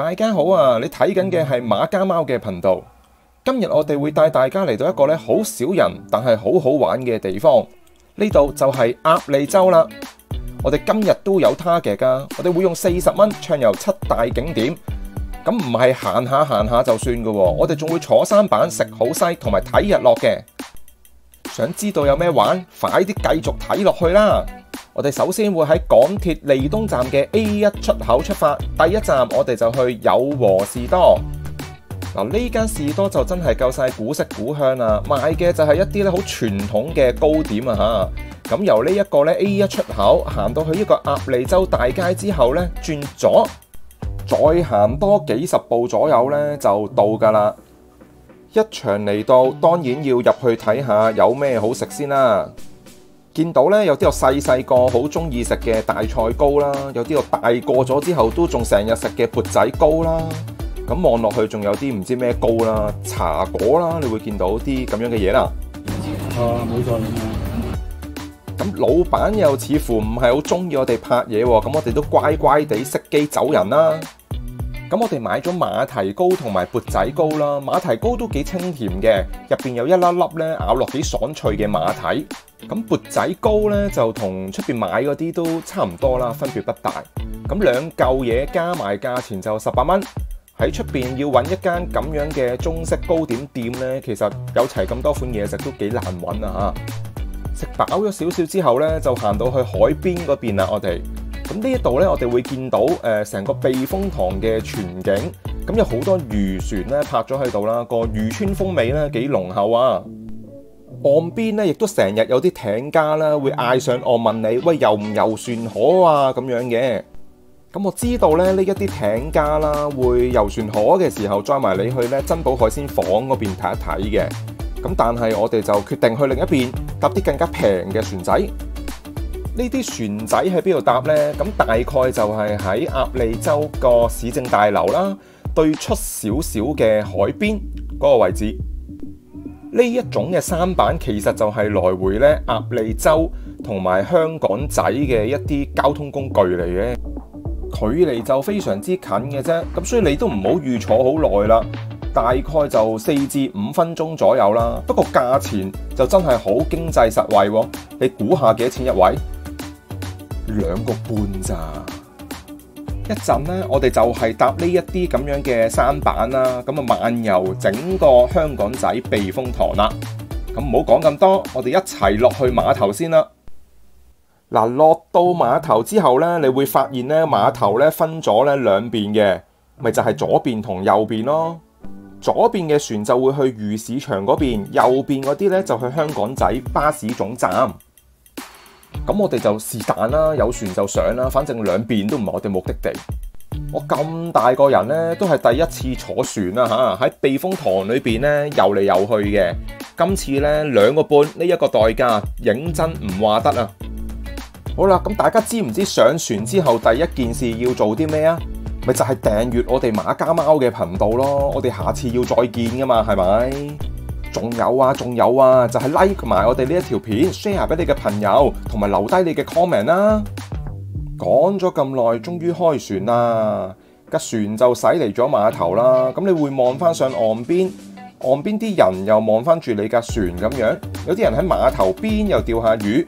大家好啊！你睇緊嘅係馬家貓嘅頻道。今日我哋會帶大家嚟到一個好少人但係好好玩嘅地方。呢度就係鴨脷洲啦。我哋今日都有 target㗎，我哋會用40蚊暢遊7大景點。咁唔係行下就算㗎喎，我哋仲會坐舢板食好西同埋睇日落嘅。想知道有咩玩？快啲繼續睇落去啦！我哋首先會喺港鐵利東站嘅 A1 出口出發，第一站我哋就去友和士多。嗱，呢間士多就真係夠晒古色古香啦，賣嘅就係一啲好傳統嘅糕點啊嚇。咁由呢一個A1 出口行到去呢個鴨脷洲大街之後呢，轉左，再行多幾十步左右呢，就到㗎啦。一場嚟到，當然要入去睇下有咩好食先啦。見到咧有啲我細個好中意食嘅大菜糕啦，有啲我大個咗之後都仲成日食嘅缽仔糕啦。咁望落去仲有啲唔知咩糕啦，茶果啦，你會見到啲咁樣嘅嘢啦。冇錯。咁老闆又似乎唔係好中意我哋拍嘢喎，咁我哋都乖乖地熄機走人啦。咁我哋買咗馬蹄糕同埋缽仔糕啦，馬蹄糕都幾清甜嘅，入邊有一粒粒咧咬落幾爽脆嘅馬蹄。咁缽仔糕咧就同出邊買嗰啲都差唔多啦，分別不大。咁兩嚿嘢加埋價錢就18蚊。喺出邊要揾一間咁樣嘅中式糕點店咧，其實有齊咁多款嘢食都幾難揾啊嚇！食飽咗少少之後咧，就行到去海邊嗰邊啦，我哋。咁呢一度咧，我哋會見到成個避風塘嘅全景，咁有好多漁船咧泊咗喺度啦，個漁村風味咧幾濃厚啊！岸邊咧亦都成日有啲艇家啦，會嗌上岸問你：喂，遊唔遊船河啊？咁樣嘅。咁我知道咧，呢一啲艇家啦，會遊船河嘅時候載埋你去咧珍寶海鮮舫嗰邊睇一睇嘅。咁但係我哋就決定去另一邊搭啲更加平嘅船仔。呢啲船仔喺邊度搭呢？咁大概就係喺鴨脷洲個市政大樓啦，對出少少嘅海邊嗰個位置。呢一種嘅舢板其實就係來回咧鴨脷洲同埋香港仔嘅一啲交通工具嚟嘅，距離就非常之近嘅啫。咁所以你都唔好預坐好耐啦，大概就4至5分鐘左右啦。不過價錢就真係好經濟實惠喎。你估下幾多錢一位？2個半咋？一陣呢，我哋就係搭呢一啲咁樣嘅舢板啦，咁啊漫遊整個香港仔避風塘啦。咁唔好講咁多，我哋一齊落去碼頭先啦。嗱，落到碼頭之後呢，你會發現呢碼頭呢分咗呢兩邊嘅，咪就係左邊同右邊咯。左邊嘅船就會去魚市場嗰邊，右邊嗰啲呢就去香港仔巴士總站。咁我哋就是但啦，有船就上啦，反正兩邊都唔係我哋目的地。我咁大個人呢，都係第一次坐船啦嚇，喺避風塘裏邊呢遊嚟遊去嘅。今次呢2個半呢一個代價，認真唔話得啊！好啦，咁大家知唔知上船之後第一件事要做啲咩啊？咪就係訂閱我哋馬家貓嘅頻道咯，我哋下次要再見噶嘛，係咪？仲有啊，就係 like 埋我哋呢一條片 ，share 俾你嘅朋友，同埋留低你嘅 comment 啦。講咗咁耐，終於開船啦！架船就駛嚟咗碼頭啦。咁你會望翻上岸邊，岸邊啲人又望翻住你架船咁樣。有啲人喺碼頭邊又釣下魚，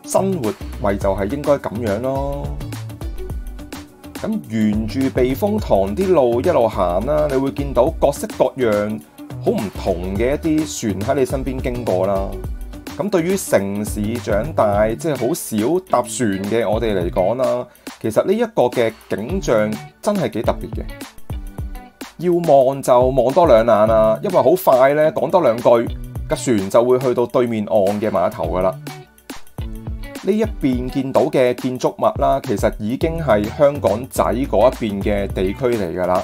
生活咪就係應該咁樣咯。咁沿住避風塘啲路一路行啦，你會見到各式各樣好唔同嘅一啲船喺你身邊經過啦。咁對於城市長大即係好少搭船嘅我哋嚟講啦，其實呢一個嘅景象真係幾特別嘅。要望就望多兩眼啦，因為好快咧講多兩句，架船就會去到對面岸嘅碼頭噶啦。呢一邊見到嘅建築物啦，其實已經係香港仔嗰一邊嘅地區嚟噶啦。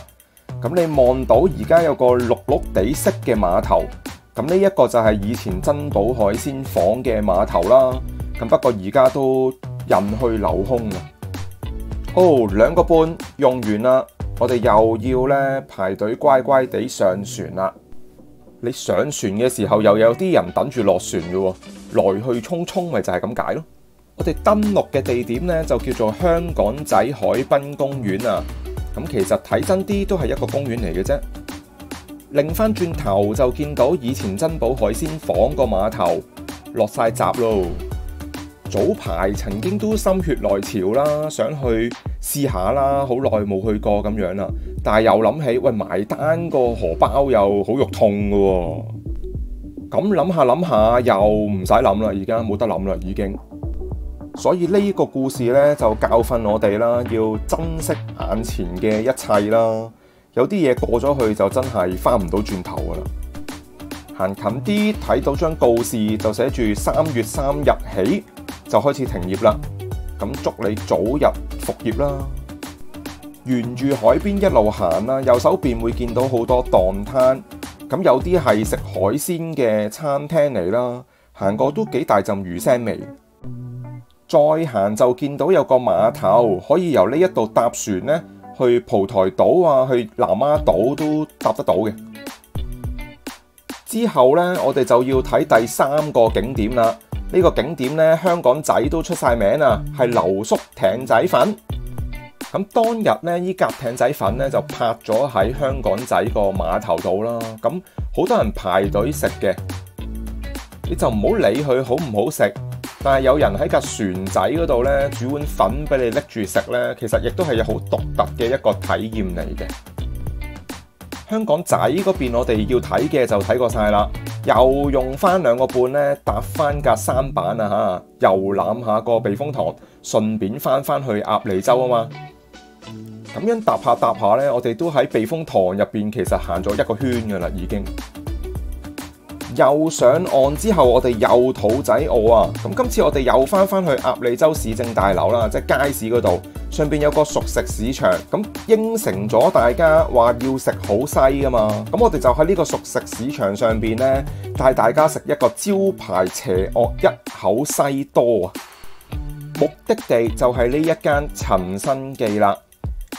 咁你望到而家有個綠綠地色嘅碼頭，咁呢一個就係以前珍寶海鮮舫嘅碼頭啦。咁不過而家都人去樓空啦。2個半用完啦，我哋又要咧排隊乖乖地上船啦。你上船嘅時候又有啲人等住落船嘅喎，來去匆匆咪就係咁解咯。我哋登陸嘅地點咧就叫做香港仔海濱公園啊。咁其實睇真啲都係一個公園嚟嘅啫。擰翻轉頭就見到以前珍寶海鮮舫個碼頭落晒閘咯。早排曾經都心血來潮啦，想去試下啦，好耐冇去過咁樣啦。但係又諗起，喂，埋單個荷包又好肉痛嘅喎。咁諗下又唔使諗啦，而家冇得諗啦已經。所以呢個故事呢，就教訓我哋啦，要珍惜眼前嘅一切啦。有啲嘢過咗去就真係翻唔到轉頭噶啦。行近啲睇到張告示就寫住3月3日起就開始停業啦。咁祝你早日復業啦！沿住海邊一路行啦，右手邊會見到好多檔攤，咁有啲係食海鮮嘅餐廳嚟啦。行過都幾大陣魚腥味。再行就見到有個碼頭，可以由呢一度搭船呢去蒲台島啊，去南丫島都搭得到嘅。之後呢，我哋就要睇第3個景點啦。呢個景點呢，香港仔都出晒名啊，係流宿艇仔粉。咁當日呢，依架艇仔粉呢就泊咗喺香港仔個碼頭度啦。咁好多人排隊食嘅，你就唔好理佢好唔好食。但係有人喺架船仔嗰度呢煮碗粉俾你拎住食呢，其實亦都係好獨特嘅一個體驗嚟嘅。香港仔嗰邊我哋要睇嘅就睇過晒啦，又用翻2個半呢搭翻架舢板啊嚇，遊覽下個避風塘，順便翻去鴨脷洲啊嘛。咁樣搭下呢，我哋都喺避風塘入邊其實行咗1個圈噶啦已經。又上岸之後，我哋又肚仔餓啊！咁今次我哋又翻去鴨脷洲市政大樓啦，即係街市嗰度，上邊有個熟食市場，咁應承咗大家話要食好西噶嘛，咁我哋就喺呢個熟食市場上邊呢，帶大家食一個招牌邪惡一口西多啊！目的地就係呢一間陳新記啦。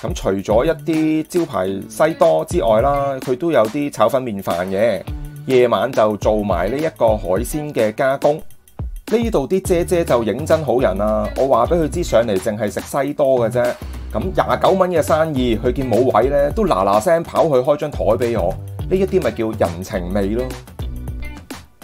咁除咗一啲招牌西多之外啦，佢都有啲炒粉麵飯嘅。夜晚就做埋呢一個海鮮嘅加工，呢度啲姐姐就認真好人啊！我話俾佢知上嚟淨係食西多嘅啫，咁29蚊嘅生意，佢見冇位呢，都嗱聲跑去開張台俾我，呢一啲咪叫人情味咯。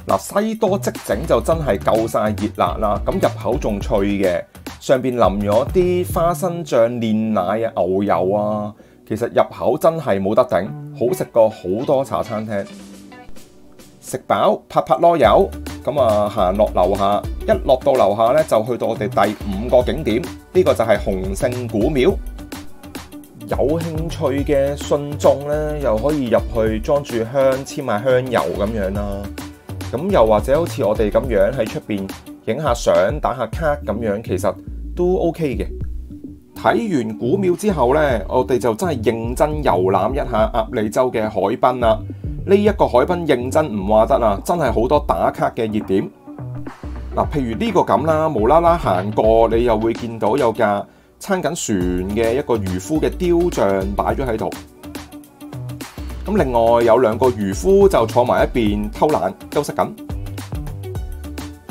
嗱，西多即整就真係夠晒熱辣啦，咁入口仲脆嘅，上邊淋咗啲花生醬、煉奶啊、牛油啊，其實入口真係冇得頂，好食過好多茶餐廳。食飽拍籮柚，咁啊行落樓下，一落到樓下咧就去到我哋第5個景點，呢個就係洪聖古廟。有興趣嘅信眾咧，又可以入去裝住香，簽下香油咁樣啦。咁又或者好似我哋咁樣喺出邊影下相、打下卡咁樣，其實都 OK 嘅。睇完古廟之後咧，我哋就真係認真遊覽一下鴨脷洲嘅海濱啦。呢一個海濱認真唔話得啊，真係好多打卡嘅熱點。嗱，譬如呢個咁啦，無啦啦行過，你又會見到有架撐緊船嘅一個漁夫嘅雕像擺咗喺度。咁另外有2個漁夫就坐埋一邊偷懶休息緊。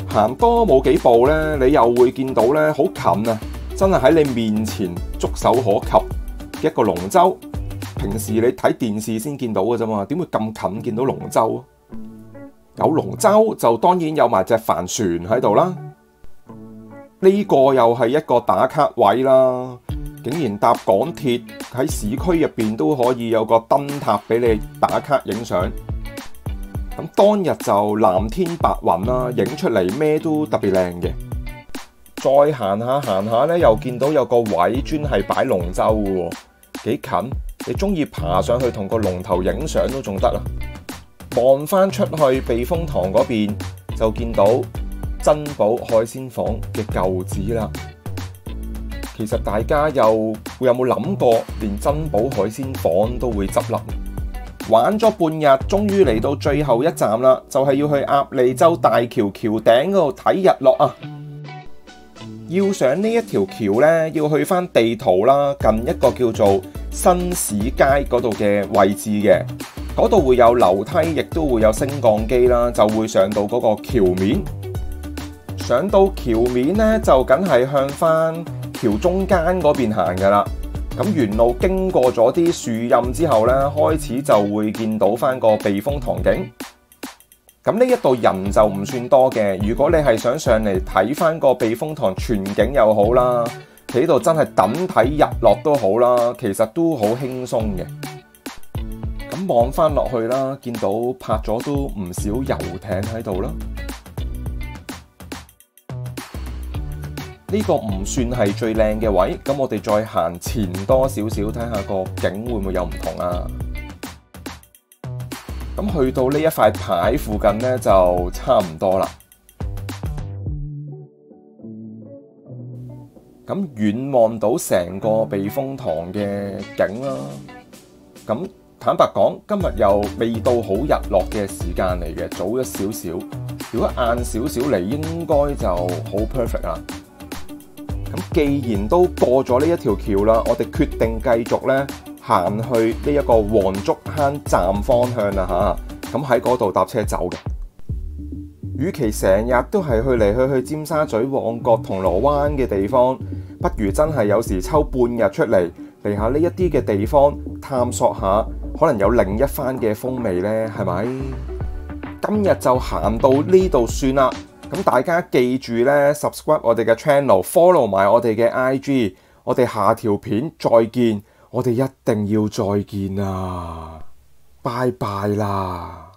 行多冇幾步呢，你又會見到呢，好近啊，真係喺你面前觸手可及嘅一個龍舟。平時你睇電視先見到嘅啫嘛，點會咁近見到龍舟？有龍舟就當然有埋隻帆船喺度啦。呢個又係一個打卡位啦，竟然搭港鐵喺市區入邊都可以有個燈塔俾你打卡影相。咁當日就藍天白雲啦，影出嚟咩都特別靚嘅。再行下咧，又見到有個位專係擺龍舟嘅喎，幾近。你中意爬上去同個龍頭影相都仲得啊！望翻出去避風塘嗰邊，就見到珍寶海鮮舫嘅舊址啦。其實大家又會有冇諗過，連珍寶海鮮舫都會執笠？玩咗半日，終於嚟到最後一站啦，就係要去鴨脷洲大橋橋頂嗰度睇日落啊！要上呢一條橋呢，要去翻地圖啦，近一個叫做新市街嗰度嘅位置嘅，嗰度會有樓梯，亦都會有升降機啦，就會上到嗰個橋面。上到橋面呢，就梗係向翻橋中間嗰邊行噶啦。咁沿路經過咗啲樹蔭之後呢，開始就會見到翻個避風塘景。咁呢一度人就唔算多嘅，如果你係想上嚟睇翻個避風塘全景又好啦，喺度真係等睇日落都好啦，其實都好輕鬆嘅。咁望翻落去啦，見到泊咗都唔少遊艇喺度啦。呢個唔算係最靚嘅位，咁我哋再行前多少少，睇下個景會唔會有唔同啊？咁去到呢一塊牌附近呢，就差唔多啦。咁遠望到成個避風塘嘅景啦。咁坦白講，今日又未到好日落嘅時間嚟嘅，早咗少少。如果晏少少嚟，應該就好 perfect 啦。咁既然都過咗呢一條橋啦，我哋決定繼續咧行去呢一個黃竹坑站方向啦嚇。咁喺嗰度搭車走嘅。與其成日都係去嚟去尖沙咀、旺角、銅鑼灣嘅地方，不如真係有時抽半日出嚟嚟下呢一啲嘅地方探索下，可能有另一番嘅風味呢，係咪？今日就行到呢度算啦。咁大家記住呢 subscribe 我哋嘅 channel，follow 埋我哋嘅 IG， 我哋下條片再見，我哋一定要再見啊！拜拜啦！